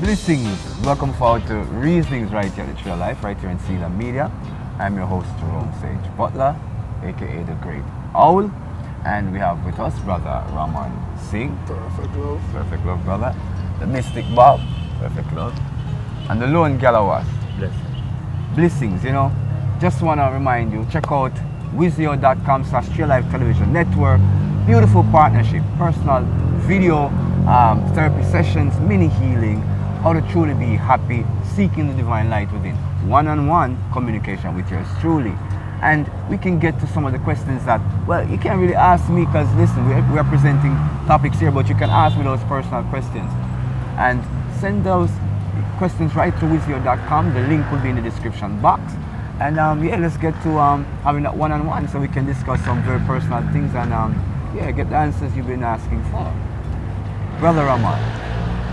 Blessings. Welcome forward to Reasonings right here at the Tree of Life, right here in Seala Media. I'm your host, Jerome Butler, aka the Great Owl. And we have with us brother Ramon Singh. Perfect love. Perfect love, brother. The Mystic Bob. Perfect love. And the lone GallaWass. Blessings, you know. Just want to remind you, check out Wizio.com/Tree-Life Television Network. Beautiful partnership, personal video therapy sessions, mini healing, how to truly be happy, seeking the divine light within. One-on-one communication with yours truly. And we can get to some of the questions that, well, you can't really ask me because, listen, we're presenting topics here, but you can ask me those personal questions. And send those questions right to Wizio.com. The link will be in the description box. And yeah, let's get to having that one-on-one so we can discuss some very personal things and yeah, get the answers you've been asking for. Brother Ramon,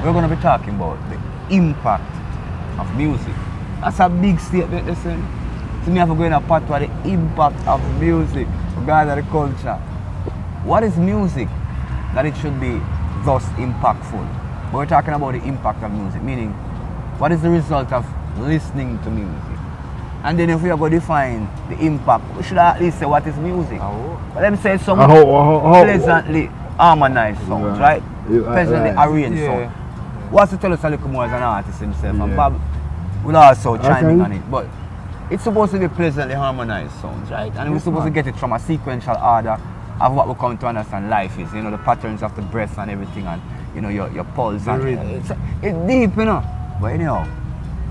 we're going to be talking about the impact of music. That's a big statement, listen. So me have to go in a part where the impact of music, regardless of the culture. What is music that it should be thus impactful? But we're talking about the impact of music, meaning what is the result of listening to music? And then if we are going to define the impact, we should at least say what is music. But let me say some pleasantly harmonized sounds, right? Pleasantly arranged sounds. What's to tell us a little more as an artist himself? And Bob will also chime in on it. But it's supposed to be pleasantly harmonized sounds, right? And we're supposed to get it from a sequential order of what we come to understand life is. You know, the patterns of the breath and everything, and you know, your pulse. And it's deep, you know. But anyhow,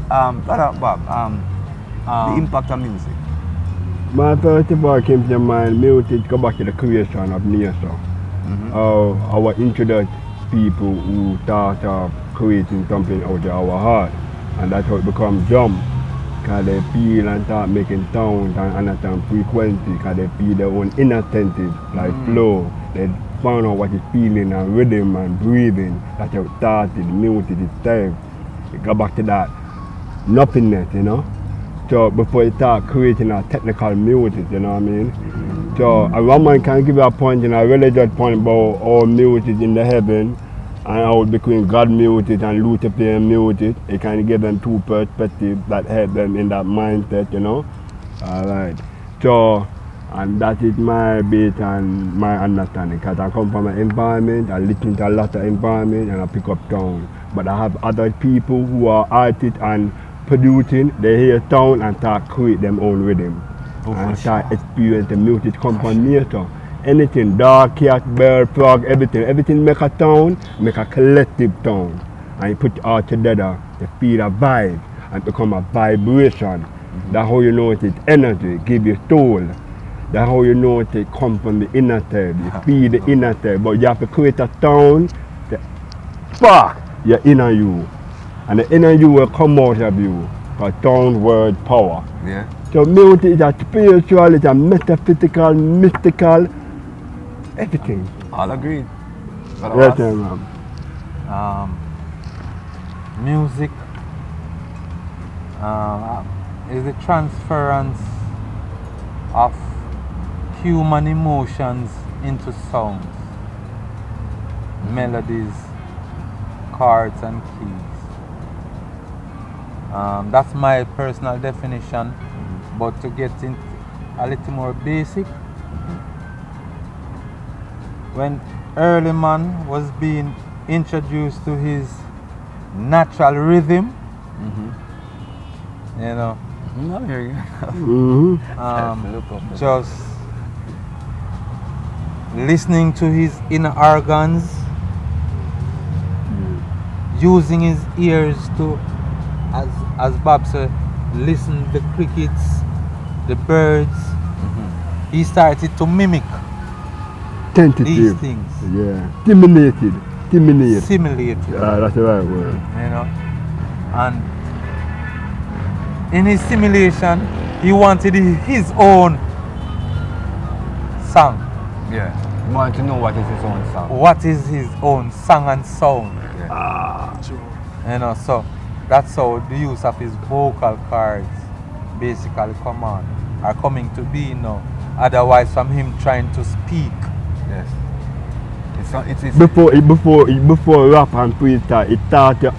brother Bob, the impact of music. My first of all came to mind, music go back to the creation of nature. Our introduced people who thought of creating something out of our heart. And that's how it becomes drum. Because they feel and start making sound and understand frequency. Because they feel their own inner senses, like flow. They found out what is feeling and rhythm and breathing. That's how it started, music itself. It go back to that nothingness, you know. So before you start creating a technical music, you know what I mean? So a Ramon can give you a point in a religious point about all music in the heaven and out between God music and Luciferian music. It can give them two perspectives that help them in that mindset, you know? Alright. So, and that is my base and my understanding. Because I come from an environment, I listen to a lot of environment and I pick up tone. But I have other people who are artists and producing, they hear sound and start create them own rhythm. And start experience the music come from nature. Anything, dog, cat, bird, frog, everything make a sound, make a collective sound. And you put it all together, you feel a vibe and become a vibration. That's how you know it is energy, give you soul. That's how you know it come from the inner self. You feel the inner self, but you have to create a sound, the spark your inner you. And the inner you will come out of you. Because sound, word, power. Yeah. So music is a spiritual, it's a metaphysical, mystical, everything. All agreed. Yes, ma'am. Music is the transference of human emotions into sounds, melodies, chords and keys. That's my personal definition, but to get into a little more basic, when early man was being introduced to his natural rhythm, you know, I hear you. just listening to his inner organs, using his ears to, as Bob said, listen to the crickets, the birds. He started to mimic these things. Yeah. Simulated. That's the right word. You know, and in his simulation, he wanted his own song. Yeah. You want to know what is his own song. What is his own song and sound? Yeah. You know, so that's how the use of his vocal cords basically are coming to be now. Otherwise, from him trying to speak. Yes. It's before rap and freestyle, it started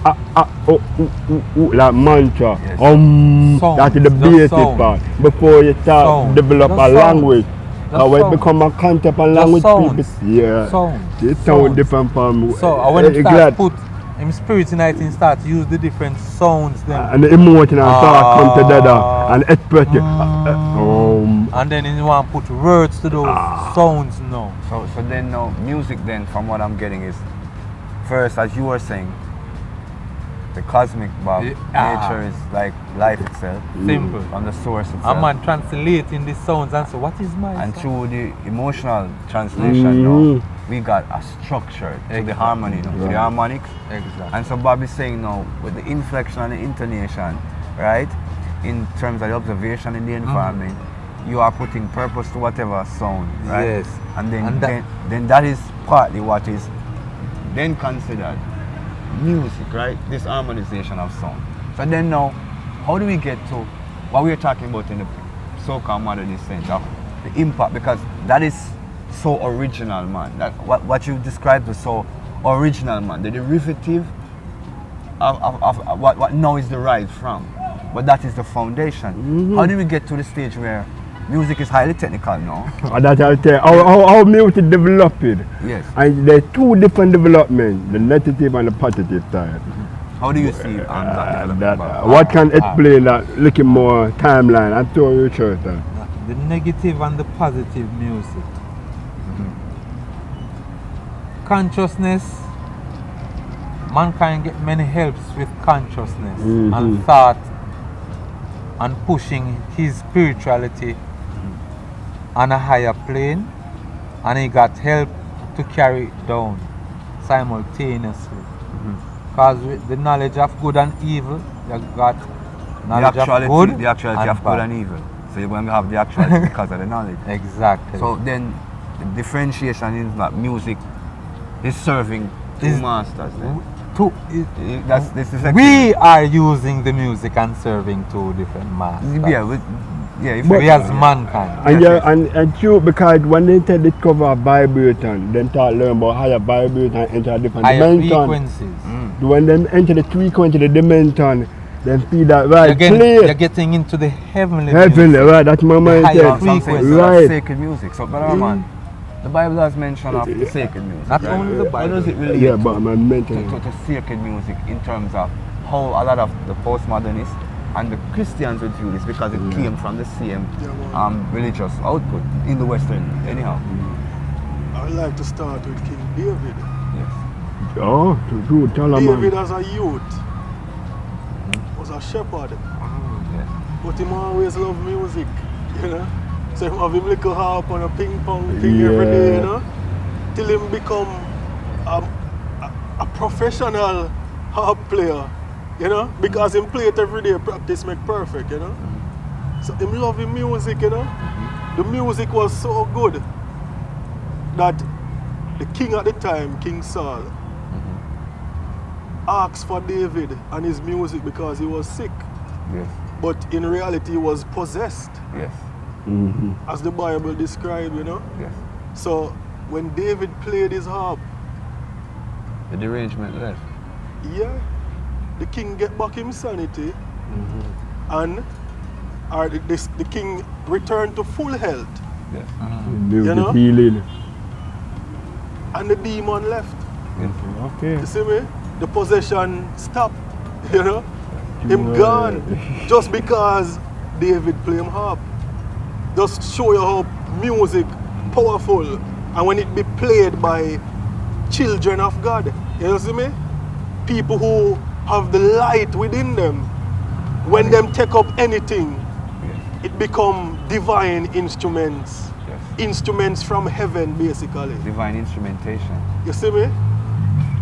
like mantra. Yes. Sounds, That is the just basic sounds. part. Before you start Sounds. develop Just a sounds. language. Just When it sounds. become a concept and Just language, sounds. people, yeah, Sounds. it sound Sounds. different from. So when him glad. start put him spirit in it, him start to use the different sounds them. And the emotion and thought come together and express it. And then you want to put words to those sounds now. So then now music then from what I'm getting is first, as you were saying, the cosmic Bob, nature is like life itself. Simple. From the source itself. A man translating these sounds and so what is my And sound? through the emotional translation now, we got a structure to the harmony now, to the harmonics. Exactly. And so Bob is saying now, with the inflection and the intonation, right, in terms of the observation in the environment, you are putting purpose to whatever sound, right? Yes. And then, And then that is partly what is then considered music, right? This harmonization of sound. So then now, how do we get to what we're talking about in the so-called modernist sense of the impact? Because that is so original, man. That what you described was so original, man. The derivative of what now is derived from. But that is the foundation. How do we get to the stage where music is highly technical now? That's how I tell you, how music developed. Yes. And there's two different developments, the negative and the positive side. How do you see that development? What can explain that looking more timeline? I'm too research that. The negative and the positive music. Consciousness, mankind get many helps with consciousness and thought and pushing his spirituality on a higher plane, and he got help to carry it down simultaneously. Because with the knowledge of good and evil, you got knowledge of good the actuality of good and evil. So you're going to have the actuality because of the knowledge. Exactly. So then the differentiation is that music is serving two masters. Then. This is we are using the music and serving two different masters. But we as mankind. And true, because when they discover vibration, then start learn about higher vibration and enter a different higher dimension. frequencies. When they enter the frequency, the dimension, then feel that You're getting into the heavenly Heavenly, music. right, that's my mind. higher Right. Sacred music. So, Brother Ramon, the Bible has mention of the sacred music. Not right? only the How Bible. does it relate Yeah, but my mental. to sacred music in terms of how a lot of the postmodernists and the Christians would view this because it came from the same religious output in the Western, anyhow. I'd like to start with King David. Yes. Oh, true, tell them. David as a youth was a shepherd, Yes. but him always loved music, you know. So him have him little harp and a ping pong thing every day, you know, till him become a professional harp player, you know, because him play it every day, practice make perfect, you know. So him love him music, you know. The music was so good that the king at the time, King Saul, asked for David and his music because he was sick. Yes. But in reality he was possessed, Yes. as the Bible described, you know. Yes. So when David played his harp, The derangement left. yeah, the king get back his sanity, and the king returned to full health, Yes. Music You know? healing. and the demon left. Yes. Okay. You see me? The possession stopped, you know. Him gone just because David play him harp. Just show you how music powerful, and when it be played by children of God, you see me? People who have the light within them, when them take up anything, Yes. it become divine instruments. Yes. Instruments from heaven, basically. Divine instrumentation. You see me?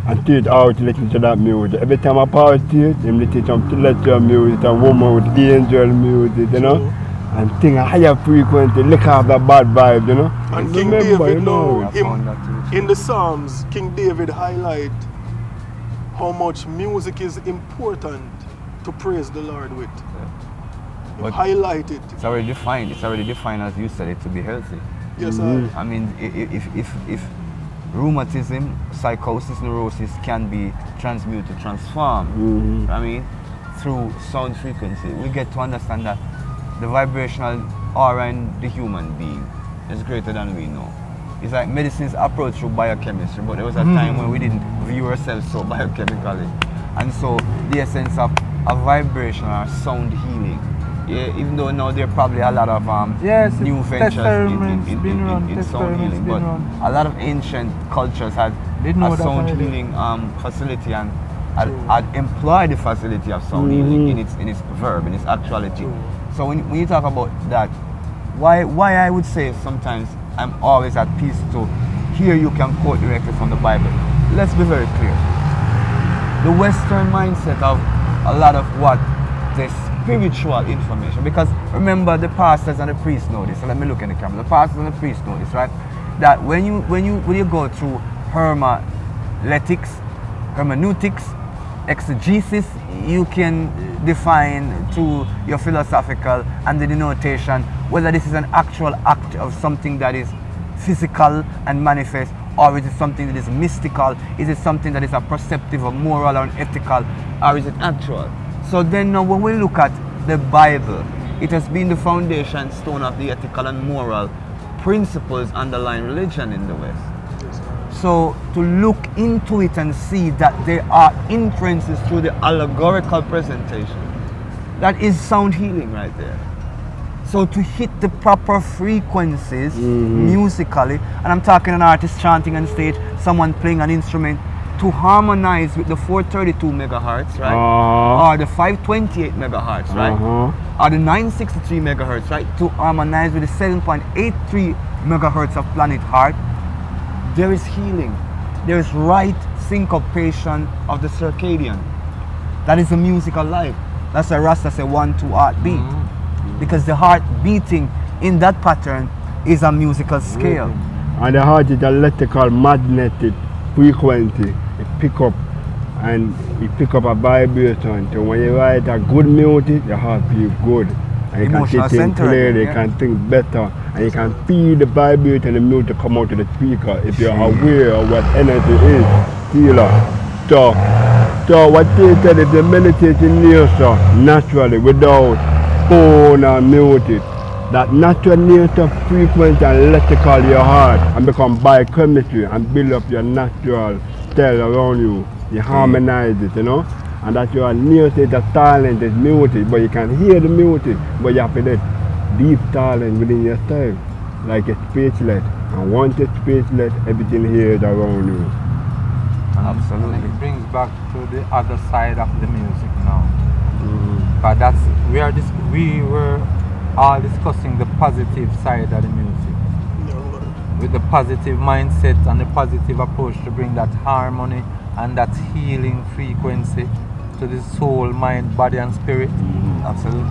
And teach how to listen to that music. Every time I party, them they teach some celestial music and woman with angel music, you know. True. And thing a higher frequency, look off the bad vibe, you know. And King Remember, David you know. know I found that too. in the Psalms, King David highlight how much music is important to praise the Lord with. He But- highlight it. It's already defined. It's already defined as you said it to be healthy. Yes, I mean, if rheumatism, psychosis, neurosis can be transmuted, transformed. I mean, through sound frequency. We get to understand that the vibrational aura in the human being is greater than we know. It's like medicine's approach through biochemistry, but there was a time when we didn't view ourselves so biochemically. And so the essence of a vibration or sound healing, even though now there are probably a lot of new ventures in sound healing, but a lot of ancient cultures had a sound healing facility and had employed the facility of sound healing in its verb, in its actuality. So when you talk about that, why I would say sometimes I'm always at peace to hear you can quote directly from the Bible. Let's be very clear. The Western mindset of a lot of what the spiritual information, because remember the pastors and the priests know this. So let me look in the camera. The pastors and the priests know this, right? That when you go through hermeneutics, exegesis, you can define through your philosophical and the denotation whether this is an actual act of something that is physical and manifest, or is it something that is mystical, is it something that is a perceptive or moral or ethical, or is it actual? So then now when we look at the Bible, it has been the foundation stone of the ethical and moral principles underlying religion in the West. So to look into it and see that there are inferences through the allegorical presentation, that is sound healing right there. So to hit the proper frequencies musically, and I'm talking an artist chanting on stage, someone playing an instrument, to harmonize with the 432 megahertz, right? Or the 528 megahertz, right? Or the 963 megahertz, right? To harmonize with the 7.83 megahertz of planet Heart. There is healing. There is right syncopation of the circadian. That is a musical life. That's why Rasta say 1-2 heartbeat. Because the heart beating in that pattern is a musical scale. And the heart is electrical magnetic frequency. It pick up a vibration. So when you write a good music, your heart feels good. And you Emotional can think clearly, you can think better, and you can feel the vibration and the music come out of the speaker if you're aware of what energy is. Seala. So what they said is the meditation nature naturally without phone or music. That natural nature frequency and electrical your heart and become biochemistry and build up your natural cell around you. You harmonize it, you know. And that your music, the talent is music, but you can hear the music, but you have that deep talent within yourself, like a speechless. And once it's speechless, everything here is around you. Absolutely. And it brings back to the other side of the music now. But we were all discussing the positive side of the music. With the positive mindset and the positive approach to bring that harmony and that healing frequency to the soul, mind, body and spirit. Absolutely.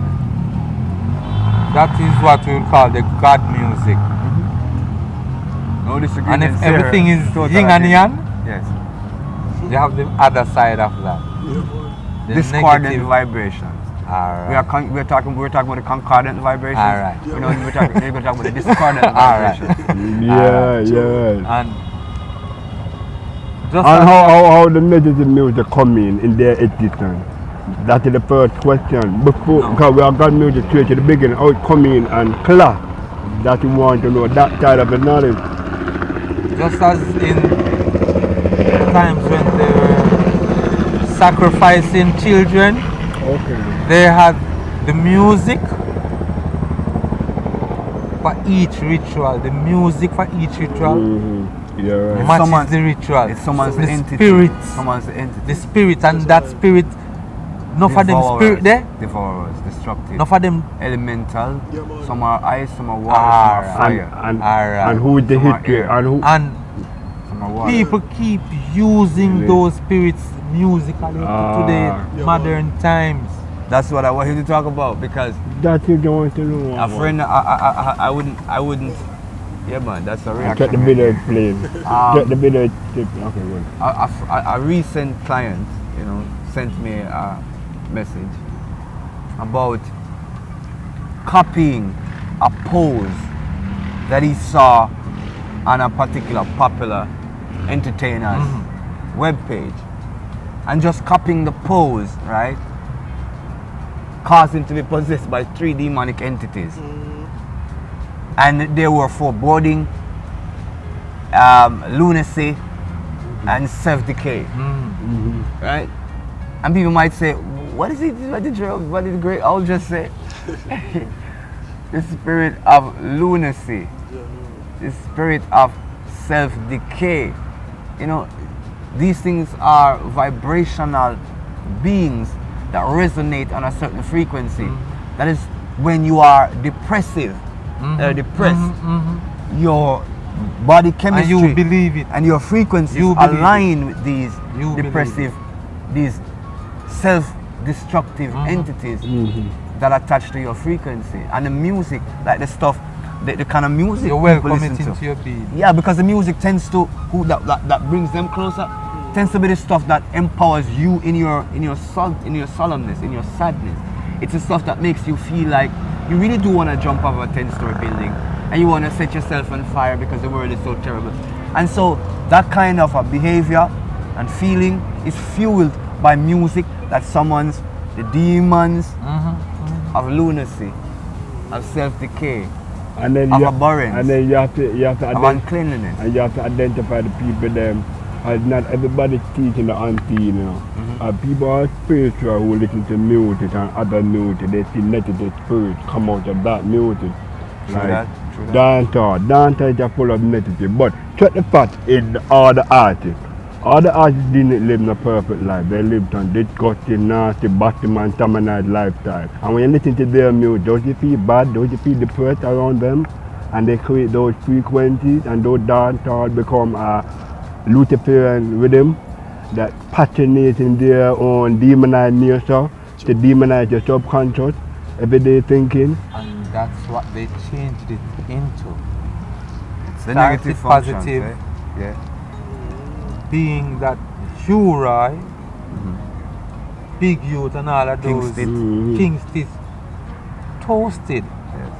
That is what we would call the God music. No disagreement. And if everything is yin and yang, yes, you have the other side of that. The discordant negative vibrations. Alright. We're talking about the concordant vibrations. Alright. We're going to talk about the discordant vibrations. Yeah. And just And how the meditative music come in their existence? That is the first question. Because we have got music straight to the beginning, how it come in and class. That you want to know, that side of the knowledge. just as in times when they were sacrificing children, they had the music for each ritual. The music for each ritual matches the ritual. It's someone's the entity. spirit. Someone's entity. The spirit, and that spirit, enough of them spirit there. Devourers, destructive. Enough of them elemental. Some are ice, some are water, some are fire. And who is the history? And some are water. people keep using those spirits musically to today, modern times. That's what I want you to talk about, because that you don't want to know. a friend, I wouldn't. Yeah, man, that's a reaction. Get the video playing. Get the video. Okay, good. A recent client, sent me a message about copying a pose that he saw on a particular popular entertainers' webpage and just copying the pose, right? Caused him to be possessed by 3 demonic entities. And they were foreboding, lunacy, and self-decay, right? And people might say, what is it? What did the great owl just say? The spirit of lunacy, the spirit of self-decay. You know, these things are vibrational beings that resonate on a certain frequency. That is when you are depressive, depressed, your body chemistry And you believe it. and your frequencies align with these depressive, these self-destructive entities that attach to your frequency. And the music, like the stuff, the kind of music You're people welcome listen it to. into your being. Yeah, because the music tends to that brings them closer. Tends to be the stuff that empowers you in your solemnness, in your sadness. It's the stuff that makes you feel like you really do want to jump off a 10-story building and you want to set yourself on fire because the world is so terrible. And so that kind of a behavior and feeling is fueled by music that summons the demons of lunacy, of self-decay, And then of abhorrence, and then you have to of uncleanliness. and you have to identify the people them. And not everybody's teaching the unseen, you know. People are spiritual who listen to music and other music. They see negative spirits come out of that music. True that. Dancehall is full of negative. But check the fact in all the artists. All the artists didn't live a perfect life. They lived on disgusting, nasty, bottom and terminal lifestyle. And when you listen to their music, don't you feel bad? Don't you feel depressed around them? And they create those frequencies and those dancehall become Luciferian rhythm that patronate in their own demonized nature to demonize your subconscious, everyday thinking. And that's what they changed it into. It's the Started negative functions, positive. eh? Yeah. Being that Hugh Roy, Big Youth and all of those Kingston toasted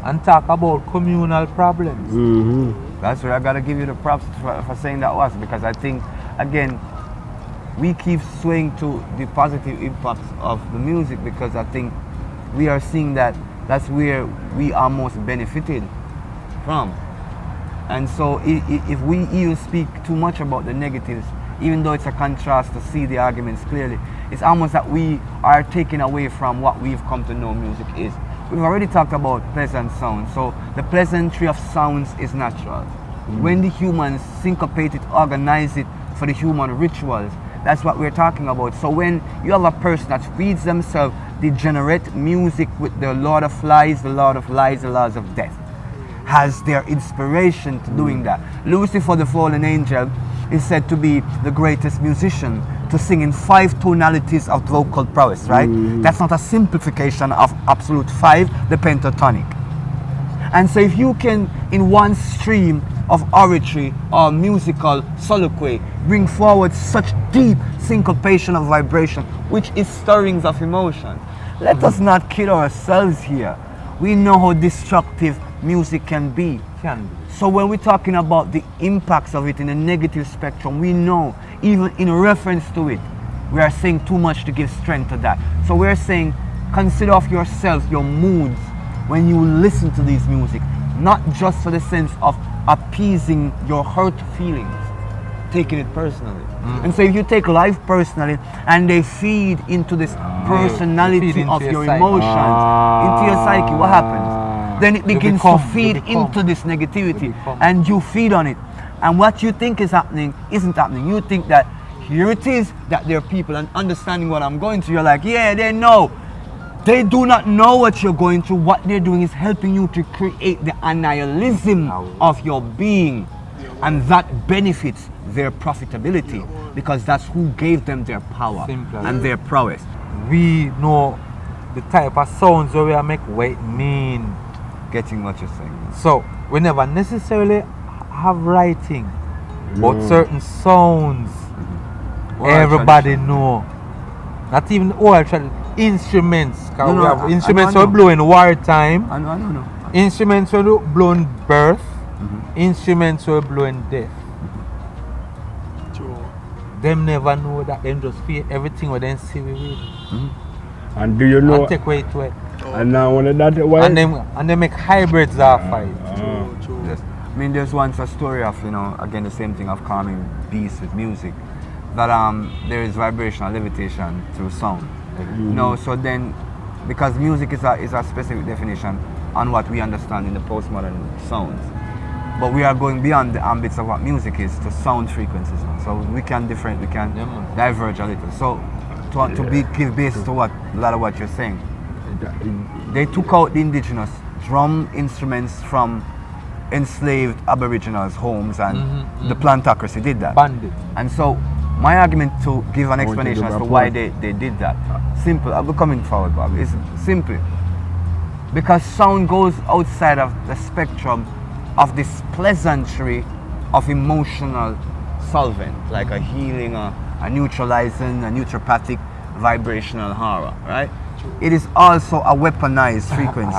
and talk about communal problems. That's where I gotta give you the props for saying that was, because I think, again, we keep swaying to the positive impacts of the music because I think we are seeing that that's where we are most benefited from. And so if we even speak too much about the negatives, even though it's a contrast to see the arguments clearly, it's almost that we are taking away from what we've come to know music is. We've already talked about pleasant sounds, so the pleasantry of sounds is natural. When the humans syncopate it, organize it for the human rituals, that's what we're talking about. So when you have a person that feeds themselves degenerate music with the Lord of Lies, the Lord of Lies, the Laws of Death, has their inspiration to doing that. Lucifer, the fallen angel, is said to be the greatest musician to sing in 5 tonalities of vocal prowess, right? That's not a simplification of absolute 5, the pentatonic. And so if you can, in one stream of oratory or musical soliloquy, bring forward such deep syncopation of vibration, which is stirrings of emotion, let us not kid ourselves here. We know how destructive music can be. So when we're talking about the impacts of it in the negative spectrum, we know, even in reference to it, we are saying too much to give strength to that. So we're saying, consider of yourself, your moods, when you listen to these music, not just for the sense of appeasing your hurt feelings, taking it personally. And so if you take life personally and they feed into this personality of your emotions, into your psyche, what happens? Then it begins to feed into this negativity and you feed on it. And what you think is happening isn't happening. You think that here it is, that there are people and understanding what I'm going through. You're like, yeah, they know. They do not know what you're going through. What they're doing is helping you to create the annihilism of your being. And that benefits their profitability because that's who gave them their power and their prowess. We know the type of sounds where we are make what it mean. Getting what you're saying. So we never necessarily have writing, but certain sounds everybody know. Not even oral instruments. Cause we have instruments we blow in wartime. I know. Instruments we blow in birth. Instruments we blow in death. them never know that them just feel everything what them see we with. And do you know? And take away to it. And now when that why? And they make hybrids off fight. True. Yes. I mean, there's once a story of, again, the same thing of calming beasts with music, that there is vibrational levitation through sound. So then, because music is a specific definition on what we understand in the postmodern sounds, but we are going beyond the ambits of what music is to sound frequencies now. So we can diverge a little. So give basis to a lot of what you're saying. They took out the indigenous drum instruments from enslaved aboriginals' homes, and the plantocracy did that. Bandit. And so my argument to give an explanation as to why they did that, simple, I'll be coming forward, Bob, is simple. Because sound goes outside of the spectrum of this pleasantry of emotional solvent, like a healing, a neutralizing, a neutropathic vibrational horror, right? It is also a weaponized frequency.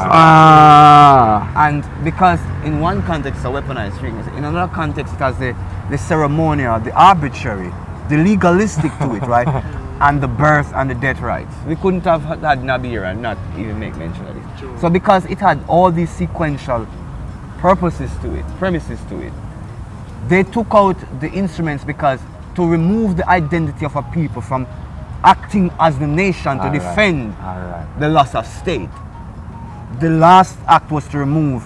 And because in one context it's a weaponized frequency, in another context it has the ceremonial, the arbitrary, the legalistic to it, right? And the birth and the death rights. We couldn't have had Nabi here and not even make mention of it. So because it had all these sequential purposes to it, premises to it, they took out the instruments because to remove the identity of a people from acting as the nation to defend the loss of state. The last act was to remove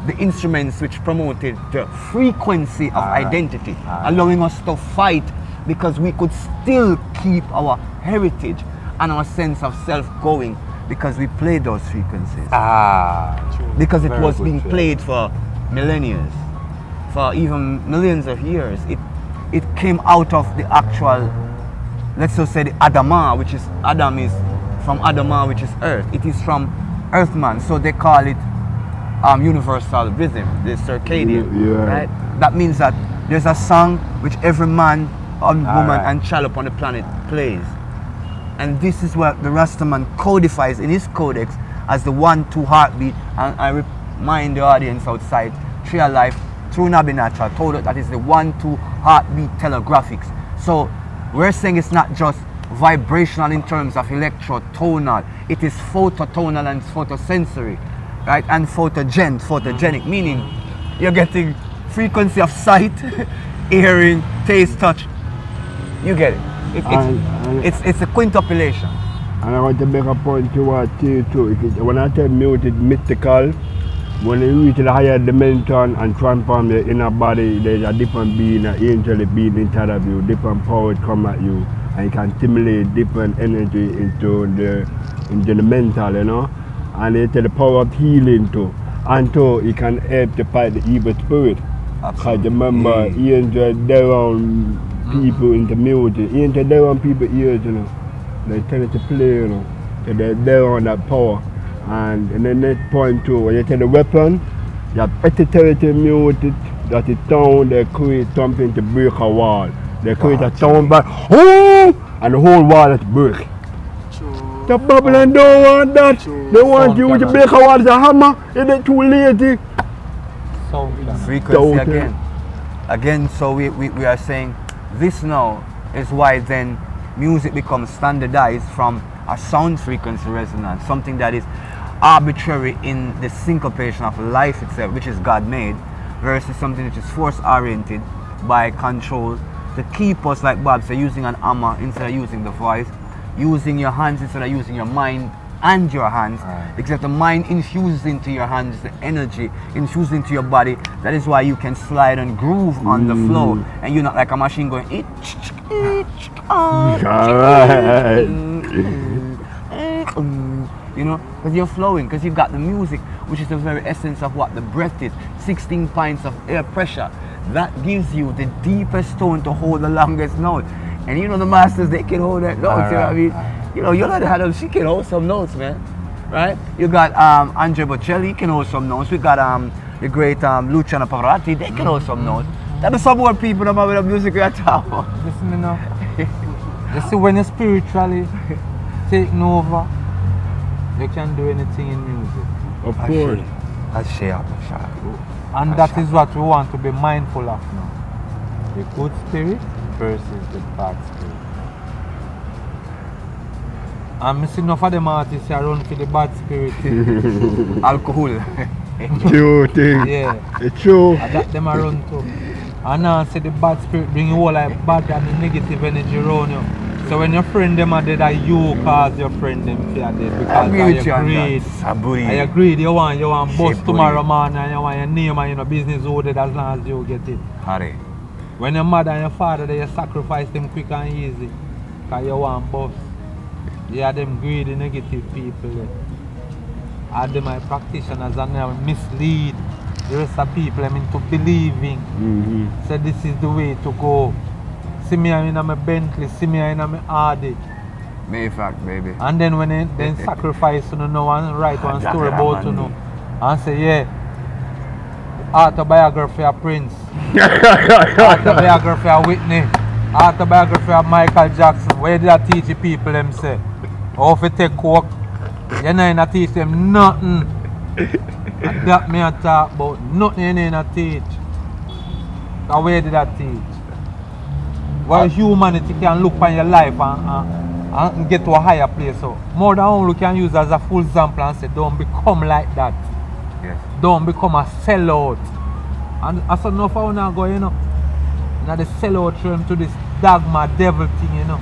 the instruments which promoted the frequency of identity, allowing us to fight because we could still keep our heritage and our sense of self going because we played those frequencies. Because it was being played for millennia, for even millions of years. It came out of the actual, let's just say the Adama, which is, Adam is from Adama, which is earth. It is from earthman, so they call it universal rhythm, the circadian, right? That means that there's a song which every man, woman and child upon the planet plays. And this is what the Rastaman codifies in his codex as the 1-2 heartbeat. And I remind the audience outside, Tree of Life, through Nabinacha, told us that is the 1-2 heartbeat telegraphics. So we're saying it's not just vibrational in terms of electrotonal, it is phototonal and photosensory, right? And photogenic, meaning you're getting frequency of sight, hearing, taste, touch. You get it. It's a quintupulation. And I want to make a point to what you too. When I tell music mystical, when you reach the higher dimension and transform your inner body, there's a different being, an angelic being inside of you, different powers come at you, and you can stimulate different energy into the mental, and it's the power of healing too. And so it can help to fight the evil spirit. Because remember, angels there on people in the music, angels there on people's ears, they tell it to play, so they're there on that power. And the next point too, when you take the weapon, you have extraterritorial music that is sound, they create something to break a wall. They create a sound by and the whole wall is break. The Babylon don't want that. They want you to break a wall with a hammer, it's too lazy. Frequency again, so we are saying this now is why then music becomes standardized from a sound frequency resonance, something that is arbitrary in the syncopation of life itself, which is God made, versus something which is force oriented by control to keep us, like Bob said, using an hammer instead of using the voice, using your hands instead of using your mind and your hands, because the mind infuses into your hands the energy, infuses into your body. That is why you can slide and groove on the floor, and you're not like a machine going because you're flowing, because you've got the music, which is the very essence of what the breath is. 16 pints of air pressure, that gives you the deepest tone to hold the longest note. And the masters, they can hold that note. You know what I mean? Yolanda Adams, she can hold some notes, man. Right? You got Andre Bocelli can hold some notes. We got the great Luciano Pavarotti, they can hold some notes. That is some more people that have music we are talking about. Listen, you see, when you're spiritually taking over, you can do anything in music. Of course. And that is what we want to be mindful of now. The good spirit versus the bad spirit. And I see enough of them artists here run for the bad spirit. Alcohol. True thing. Yeah. It's true. And that them a run too. And now say the bad spirit bring you all like bad and the negative energy around you. So when your friend them are dead, that you cause your friend them fear dead because agree with you of on your that. greed. Saburi. I agreed, you want bust Shit, tomorrow boy. man and you want your name and your business ordered as long as you get it. Harry. When your mother and your father they you sacrifice them quick and easy. Because you want bust. You are them greedy negative people there. Are them my practitioners and they mislead the rest of people into believing. So this is the way to go. See me in my Bentley, see me in my Hardy. Mayfact, baby. And then when they then sacrifice you know and write one story about you know and say yeah autobiography of Prince, autobiography of Whitney, autobiography of Michael Jackson. Where did I teach the people them say? How if you take coke, you know not teach them nothing. And that me I talk about nothing you not teach. And where did I teach? Why humanity can look on your life and get to a higher place. So more than only can use as a full example and say don't become like that. Yes. Don't become a sellout. And as enough I wanna go, you know. Now the sellout realm to this dogma devil thing, you know.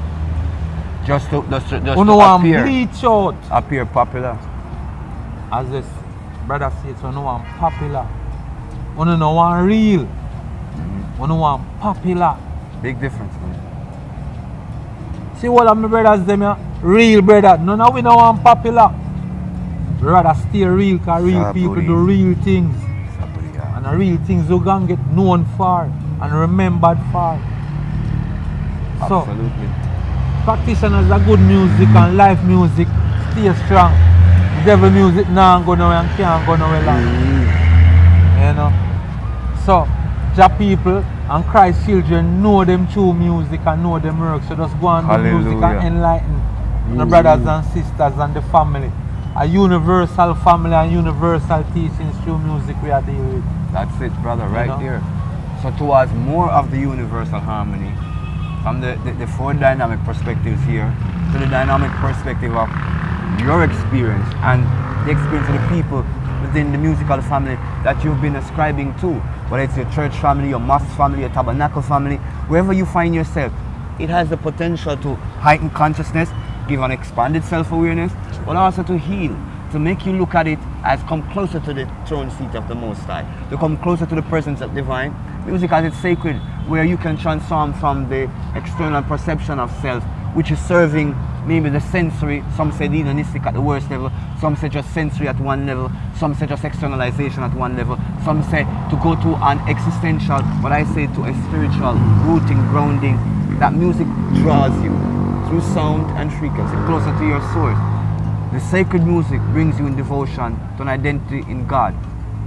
Just to You know I'm bleach out. appear popular. As this brother says, you know I'm popular. You know I'm real. You know I'm popular. Big difference, man. See all of my brothers them here, real brother. None of we know I'm popular. We rather stay real because real people do real things. Saburi, yeah. And the real things you can get known for and remembered for. So Absolutely. practitioners of good music and live music stay strong. Devil music now go nowhere and can't go nowhere long. You know. So Jah people and Christ children know them true music and know them work. So just go and do music and Hallelujah. enlighten the brothers and sisters and the family. A universal family and universal teachings through music we are dealing with. That's it, brother, right know? there. So towards more of the universal harmony, from the four dynamic perspectives here to the dynamic perspective of your experience and the experience of the people within the musical family that you've been ascribing to, whether it's your church family, your mosque family, your tabernacle family, wherever you find yourself, it has the potential to heighten consciousness, give an expanded self-awareness, but also to heal, to make you look at it as come closer to the throne seat of the Most High, to come closer to the presence of divine. Music as it's sacred, where you can transform from the external perception of self, which is serving maybe the sensory, some say hedonistic at the worst level, some say just sensory at one level, some say just externalization at one level, some say to go to an existential, what I say to a spiritual rooting, grounding. That music draws you through sound and frequency closer to your source. The sacred music brings you in devotion to an identity in God.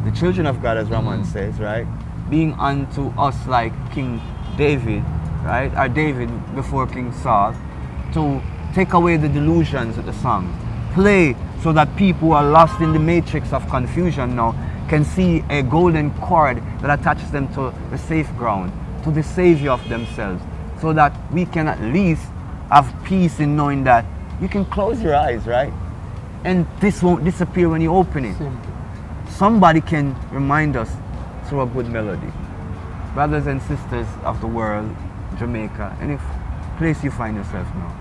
The children of God, as Ramon says, right? Being unto us like King David, right? Or David before King Saul, to take away the delusions of the song. Play so that people who are lost in the matrix of confusion now can see a golden cord that attaches them to the safe ground, to the Savior of themselves, so that we can at least have peace in knowing that you can close your eyes, right? And this won't disappear when you open it. Simple. Somebody can remind us through a good melody. Brothers and sisters of the world, Jamaica, any place you find yourself now,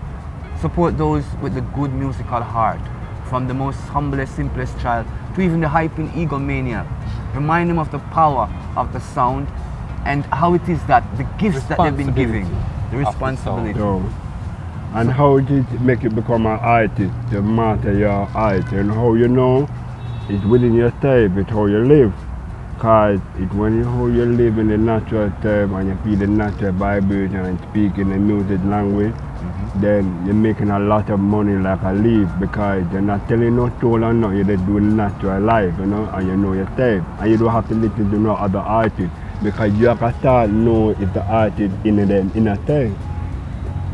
support those with the good musical heart, from the most humblest, simplest child to even the hyping egomaniac. Remind them of the power of the sound and how it is that the gifts that they've been giving, the responsibility. So, and how did it make you become an artist, to master your art, and how you know it's within your type, it's how you live. Because it's when you how you live in the natural term and you feel the natural vibration and speak in the music language, then you're making a lot of money like a leaf, because you're not telling no toll or no, you're just doing natural life, you know, and you know your type. And you don't have to listen to no other artists, because you can start know if the artist in a time.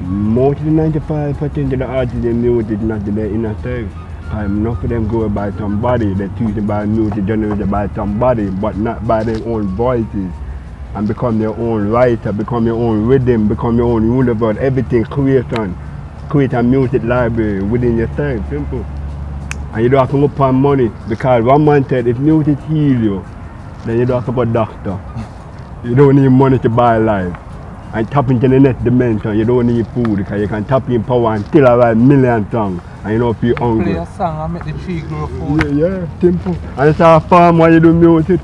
Most of the 95% of the artists in music is not in their inner time. Enough of them go by somebody, they choose to buy music generated by somebody, but not by their own voices. and become your own writer, become your own rhythm, become your own universe, everything creation. Create a music library within yourself, simple. And you don't have to look for money because one man said if music heal you, then you don't have to go doctor. You don't need money to buy life. And tap into the next dimension, you don't need food because you can tap in power and still write million songs and you don't feel hungry. Play a song and make the tree grow food. Yeah, simple. And it's a farm when you do music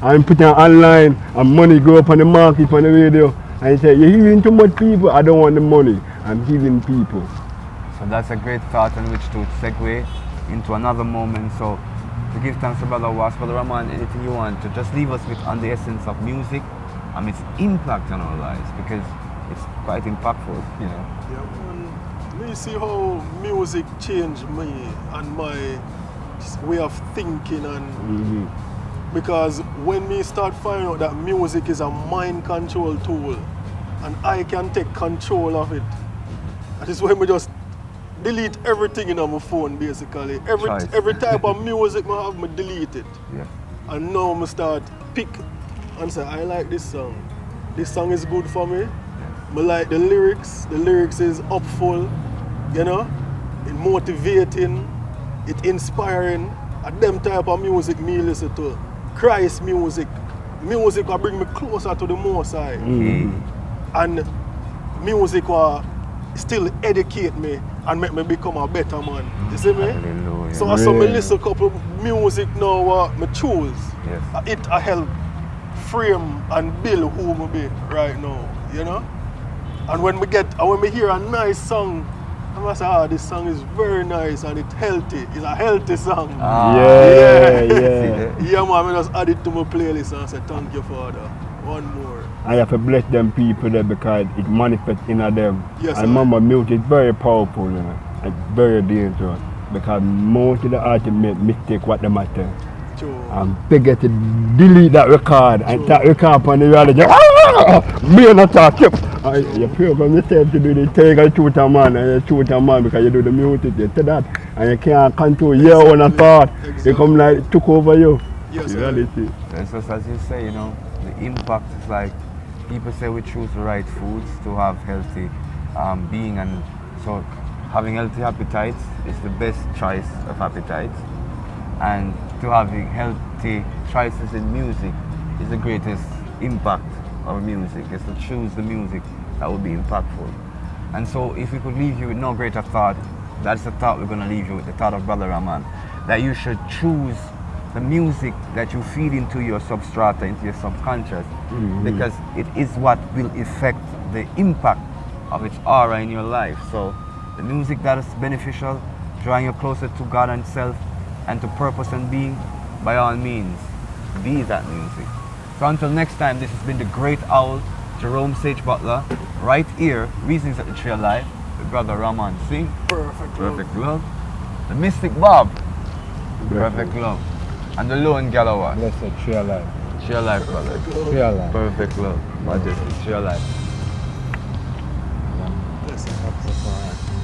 and put it online and money go up on the market on the radio and you say you're healing too much people, I don't want the money. I'm healing people. So that's a great thought on which to segue into another moment. So to give thanks to Brother Was, Brother Ramon, anything you want to just leave us with on the essence of music and its impact on our lives, because it's quite impactful, you know. Yeah, man. Me see how music changed me and my way of thinking, and because when me start finding out that music is a mind control tool and I can take control of it, that is when we just delete everything in my phone basically. Every type of music I have, I delete it. Yeah. And now I start pick and say, I like this song. This song is good for me. I like the lyrics. The lyrics is upful, you know, it motivating, it inspiring. And them type of music me listen to. Christ music. Music will bring me closer to the Most High. And music will still educate me and make me become a better man. You see me? Hallelujah. So as I listen to a couple of music now I choose, Yes. it help frame and build who I be right now, you know? And when we hear a nice song, I'm gonna say, this song is very nice and it's healthy. It's a healthy song. Yeah. Yeah, man, I just add it to my playlist and say, thank you, Father. One more. I have to bless them people there because it manifests in them. Yes, I remember music is very powerful, you know, and very dangerous because most of the artists make mistake what they matter. True. I'm bigger to delete that record and that record on the reality. Me and not talk. You program yourself to do the take and shoot a man and you shoot a man because you do the music, you say that and you can't control your own thought. Exactly. You come like it took over you. Yes, Reality. It's just as you say, you know, the impact is like people say we choose the right foods to have healthy being, and so having healthy appetites is the best choice of appetites, and to having healthy choices in music is the greatest impact of music, is to choose the music that will be impactful. And so if we could leave you with no greater thought, that's the thought we're going to leave you with, the thought of Brother Ramon, that you should choose the music that you feed into your substrata, into your subconscious, because it is what will affect the impact of its aura in your life. So the music that is beneficial, drawing you closer to God and self and to purpose and being, by all means, be that music. So until next time, this has been the Great Owl, Jerome Sage Butler, right here, Reasons at the Tree of Life, with Brother Ramon Singh, Perfect Love, the Mystic Bob, Perfect Love, and the Lone GallaWass. Blessed Tree of Life. Tree of Life, brother. Tree of Life. Perfect Love, Majesty, Tree of Life. Blessed. That's the